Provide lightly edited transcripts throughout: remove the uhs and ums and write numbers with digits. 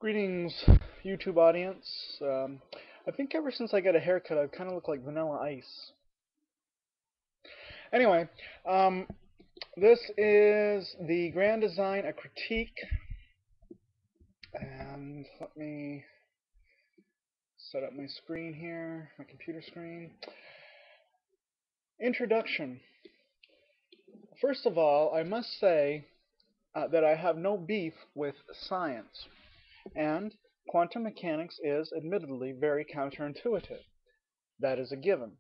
Greetings, YouTube audience. I think ever since I got a haircut, I've kind of looked like Vanilla Ice. Anyway, this is the Grand Design, a critique, and let me set up my screen here, my computer screen. Introduction. First of all, I must say that I have no beef with science, and quantum mechanics is admittedly very counterintuitive. That is a given.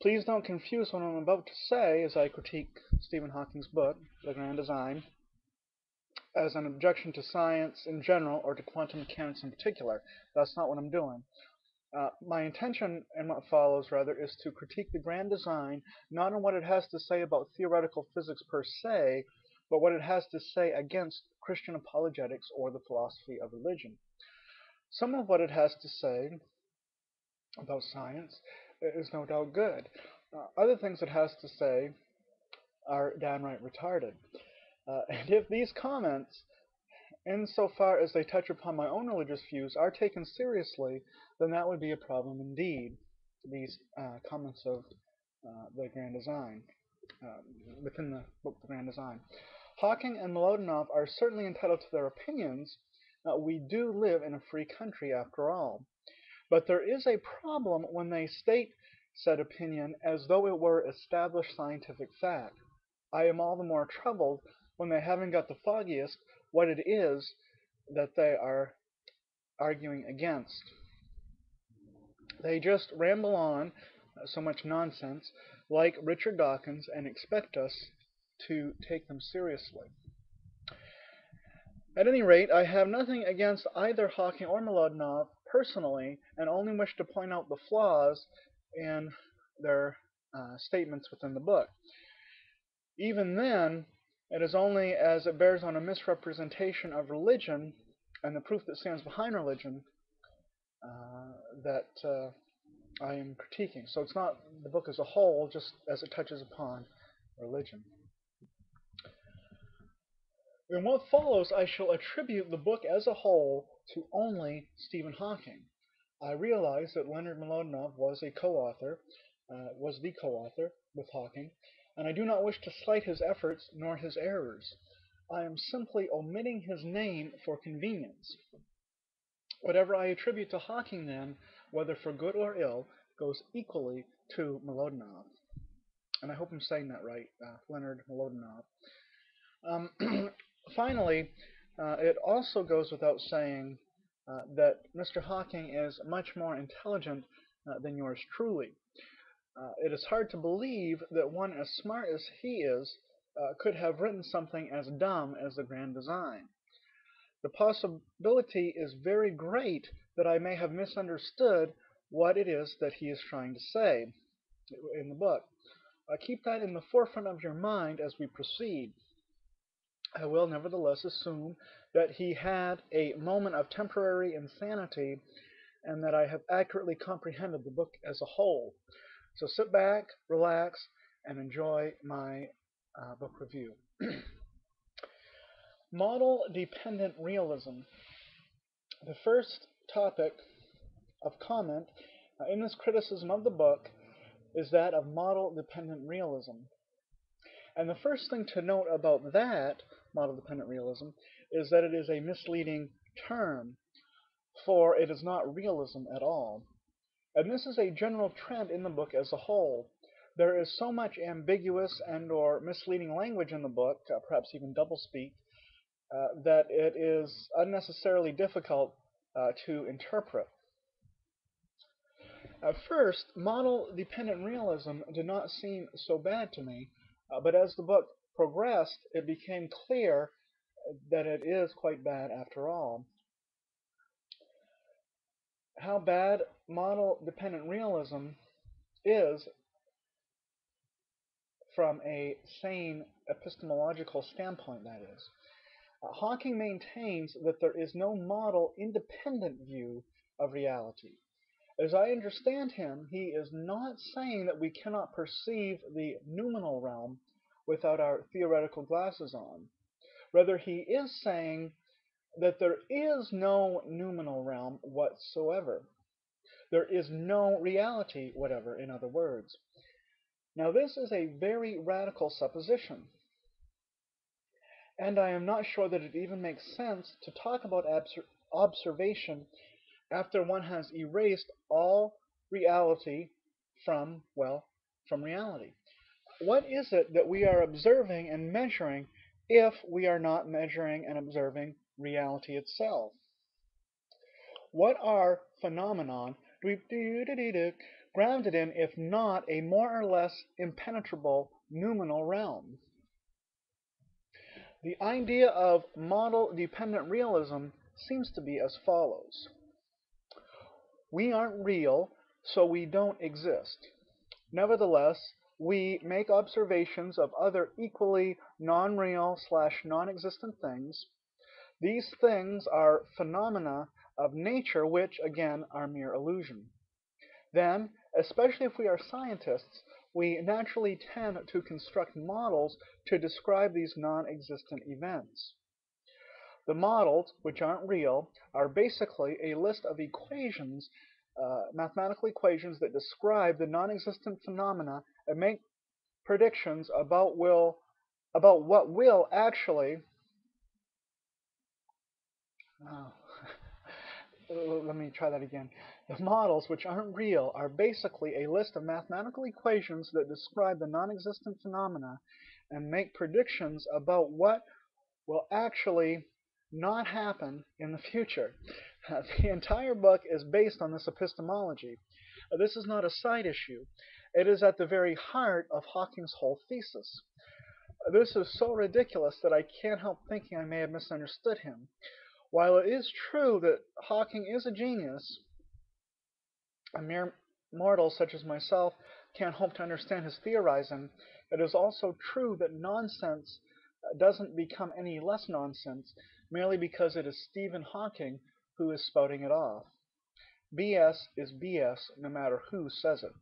Please don't confuse what I'm about to say as I critique Stephen Hawking's book, The Grand Design, as an objection to science in general or to quantum mechanics in particular. That's not what I'm doing. My intention in what follows, rather, is to critique the Grand Design not on what it has to say about theoretical physics per se, but what it has to say against Christian apologetics or the philosophy of religion. Some of what it has to say about science is no doubt good. Other things it has to say are downright retarded. And if these comments, insofar as they touch upon my own religious views, are taken seriously, then that would be a problem indeed. These comments of the Grand Design, within the book The Grand Design. Hawking and Molodinov are certainly entitled to their opinions. We do live in a free country after all. But there is a problem when they state said opinion as though it were established scientific fact. I am all the more troubled when they haven't got the foggiest what it is that they are arguing against. They just ramble on so much nonsense like Richard Dawkins and expect us to take them seriously. At any rate, I have nothing against either Hawking or Molodinov personally, and only wish to point out the flaws in their statements within the book. Even then, it is only as it bears on a misrepresentation of religion and the proof that stands behind religion that I am critiquing. So it's not the book as a whole, just as it touches upon religion. In what follows, I shall attribute the book as a whole to only Stephen Hawking. I realize that Leonard Molodinov was the co-author with Hawking, and I do not wish to slight his efforts nor his errors. I am simply omitting his name for convenience. Whatever I attribute to Hawking, then, whether for good or ill, goes equally to Molodinov. And I hope I'm saying that right, Leonard Molodinov. Finally, it also goes without saying that Mr. Hawking is much more intelligent than yours truly. It is hard to believe that one as smart as he is could have written something as dumb as The Grand Design. The possibility is very great that I may have misunderstood what it is that he is trying to say in the book. Keep that in the forefront of your mind as we proceed. I will nevertheless assume that he had a moment of temporary insanity and that I have accurately comprehended the book as a whole. So sit back, relax, and enjoy my book review. Model-dependent realism. The first topic of comment in this criticism of the book is that of model-dependent realism. And the first thing to note about that, model-dependent realism, is that it is a misleading term, for it is not realism at all. And this is a general trend in the book as a whole. There is so much ambiguous and or misleading language in the book, perhaps even doublespeak, that it is unnecessarily difficult to interpret. At first, model-dependent realism did not seem so bad to me, but as the book progressed, it became clear that it is quite bad after all. How bad model-dependent realism is from a sane epistemological standpoint, that is. Hawking maintains that there is no model-independent view of reality. As I understand him, he is not saying that we cannot perceive the noumenal realm without our theoretical glasses on. Rather, he is saying that there is no noumenal realm whatsoever. There is no reality whatever, in other words. Now, this is a very radical supposition, and I am not sure that it even makes sense to talk about observation after one has erased all reality from, well, from reality. What is it that we are observing and measuring if we are not measuring and observing reality itself? What are phenomenon grounded in if not a more or less impenetrable noumenal realm? The idea of model-dependent realism seems to be as follows. We aren't real, so we don't exist. Nevertheless, we make observations of other equally non-real/non-existent things. These things are phenomena of nature which, again, are mere illusion. Then, especially if we are scientists, we naturally tend to construct models to describe these non-existent events. The models, which aren't real, are basically a list of equations, mathematical equations that describe the non-existent phenomena and make predictions about what will actually. Oh, let me try that again. The models, which aren't real, are basically a list of mathematical equations that describe the non-existent phenomena and make predictions about what will actually not happen in the future. The entire book is based on this epistemology. This is not a side issue. It is at the very heart of Hawking's whole thesis. This is so ridiculous that I can't help thinking I may have misunderstood him. While it is true that Hawking is a genius, a mere mortal such as myself can't hope to understand his theorizing, it is also true that nonsense doesn't become any less nonsense merely because it is Stephen Hawking who is spouting it off. BS is BS no matter who says it.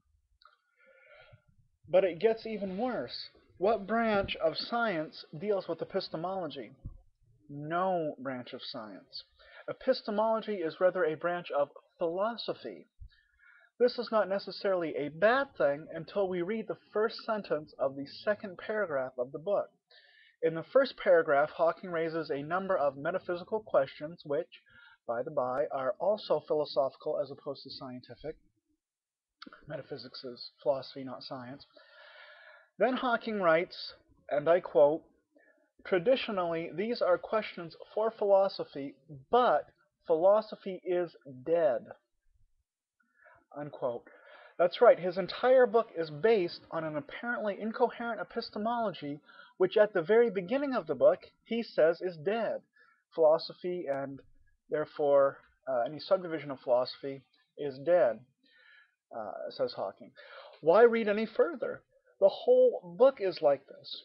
But it gets even worse. What branch of science deals with epistemology? No branch of science. Epistemology is rather a branch of philosophy. This is not necessarily a bad thing until we read the first sentence of the second paragraph of the book. In the first paragraph, Hawking raises a number of metaphysical questions which, by the by, are also philosophical as opposed to scientific. Metaphysics is philosophy, not science. Then Hawking writes, and I quote, "Traditionally, these are questions for philosophy, but philosophy is dead." Unquote. That's right, his entire book is based on an apparently incoherent epistemology, which at the very beginning of the book he says is dead. Philosophy, and therefore any subdivision of philosophy, is dead, says Hawking. Why read any further? The whole book is like this.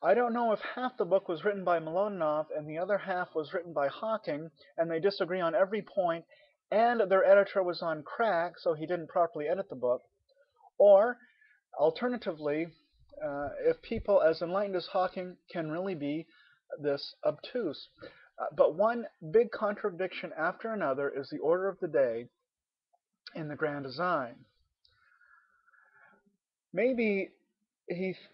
I don't know if half the book was written by Molodinov and the other half was written by Hawking, and they disagree on every point, and their editor was on crack, so he didn't properly edit the book. Or, alternatively, if people as enlightened as Hawking can really be this obtuse. But one big contradiction after another is the order of the day in the grand design. Maybe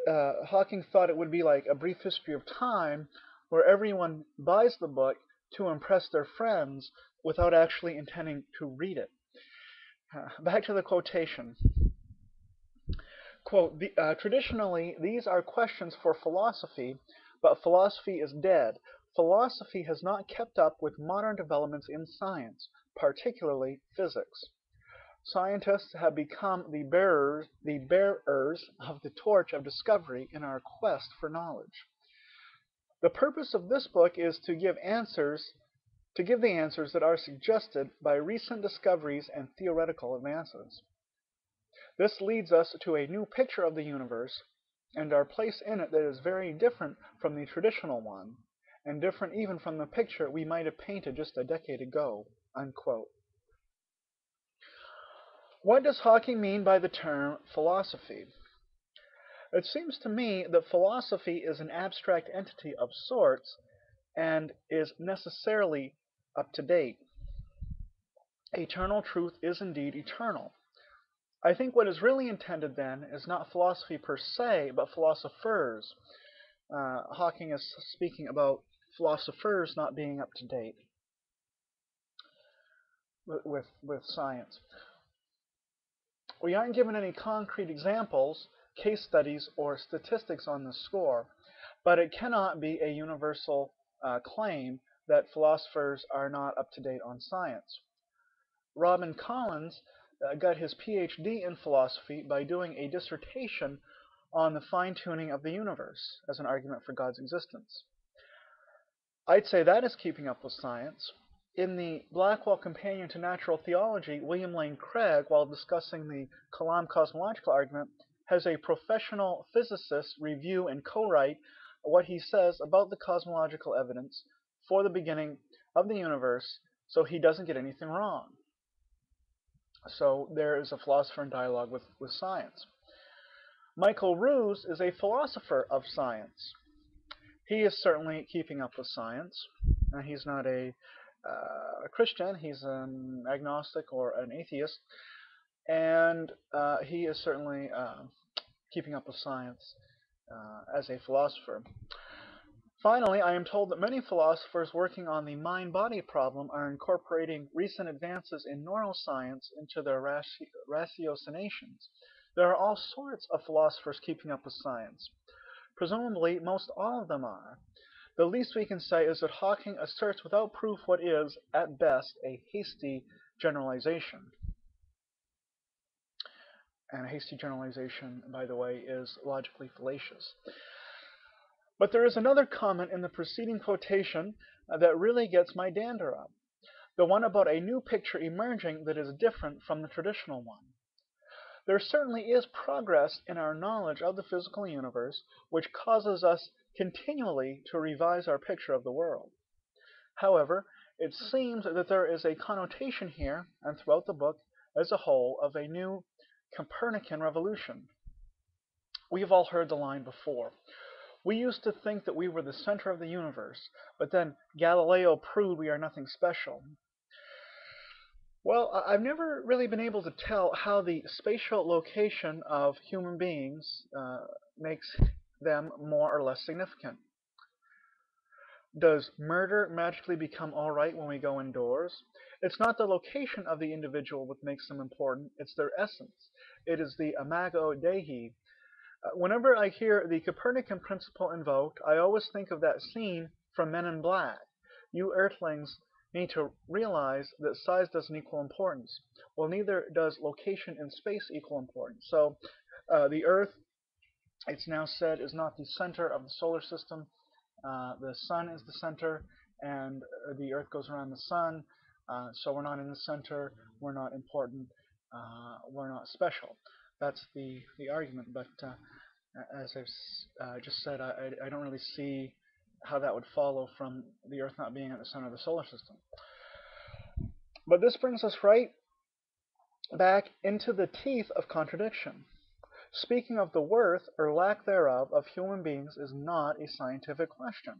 Hawking thought it would be like A Brief History of Time, where everyone buys the book to impress their friends without actually intending to read it. Back to the quotation. Quote, traditionally, these are questions for philosophy, but philosophy is dead. Philosophy has not kept up with modern developments in science, particularly physics. Scientists have become the bearers of the torch of discovery in our quest for knowledge. The purpose of this book is to give the answers that are suggested by recent discoveries and theoretical advances. This leads us to a new picture of the universe and our place in it that is very different from the traditional one, and different even from the picture we might have painted just a decade ago." Unquote. What does Hawking mean by the term philosophy? It seems to me that philosophy is an abstract entity of sorts, and is necessarily up to date. Eternal truth is indeed eternal. I think what is really intended then is not philosophy per se, but philosophers. Hawking is speaking about philosophers not being up to date with science. We aren't given any concrete examples, case studies, or statistics on this score, but it cannot be a universal claim that philosophers are not up to date on science. Robin Collins got his PhD in philosophy by doing a dissertation on the fine-tuning of the universe as an argument for God's existence. I'd say that is keeping up with science. In the Blackwell Companion to Natural Theology, William Lane Craig, while discussing the Kalam cosmological argument, has a professional physicist review and co-write what he says about the cosmological evidence for the beginning of the universe so he doesn't get anything wrong. So there is a philosopher in dialogue with science. Michael Ruse is a philosopher of science. He is certainly keeping up with science. He's not a Christian, he's an agnostic or an atheist, and he is certainly keeping up with science as a philosopher. Finally, I am told that many philosophers working on the mind-body problem are incorporating recent advances in neuroscience into their ratiocinations. There are all sorts of philosophers keeping up with science. Presumably, most all of them are. The least we can say is that Hawking asserts without proof what is, at best, a hasty generalization. And a hasty generalization, by the way, is logically fallacious. But there is another comment in the preceding quotation that really gets my dander up. The one about a new picture emerging that is different from the traditional one. There certainly is progress in our knowledge of the physical universe, which causes us continually to revise our picture of the world. However, it seems that there is a connotation here, and throughout the book as a whole, of a new Copernican revolution. We've all heard the line before. We used to think that we were the center of the universe, but then Galileo proved we are nothing special. Well, I've never really been able to tell how the spatial location of human beings makes them more or less significant. Does murder magically become all right when we go indoors? It's not the location of the individual that makes them important, it's their essence. It is the imago Dei. Whenever I hear the Copernican principle invoked, I always think of that scene from Men in Black. You Earthlings need to realize that size doesn't equal importance. Well, neither does location in space equal importance. So the Earth, it's now said, is not the center of the solar system. The sun is the center, and the Earth goes around the sun. So we're not in the center, we're not important, we're not special. That's the argument, but as I've just said, I don't really see how that would follow from the Earth not being at the center of the solar system. But this brings us right back into the teeth of contradiction. Speaking of the worth or lack thereof of human beings is not a scientific question.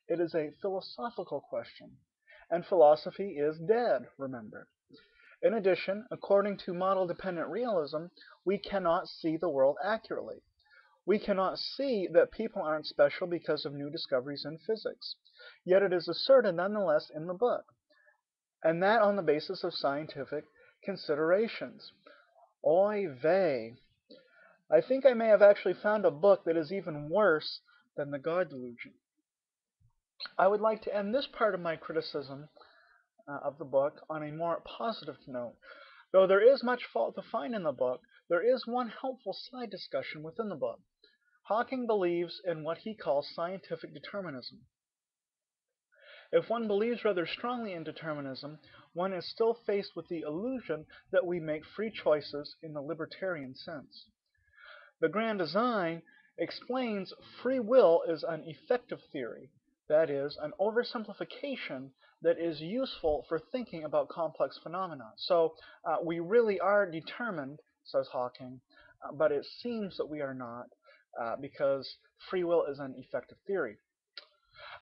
It is a philosophical question. And philosophy is dead, remember. In addition, according to model-dependent realism, we cannot see the world accurately. We cannot see that people aren't special because of new discoveries in physics. Yet it is asserted nonetheless in the book, and that on the basis of scientific considerations. Oy vey. I think I may have actually found a book that is even worse than the God Delusion. I would like to end this part of my criticism of the book on a more positive note. Though there is much fault to find in the book, there is one helpful side discussion within the book. Hawking believes in what he calls scientific determinism. If one believes rather strongly in determinism, one is still faced with the illusion that we make free choices in the libertarian sense. The Grand Design explains free will is an effective theory, that is, an oversimplification that is useful for thinking about complex phenomena. So we really are determined, says Hawking, but it seems that we are not, because free will is an effective theory.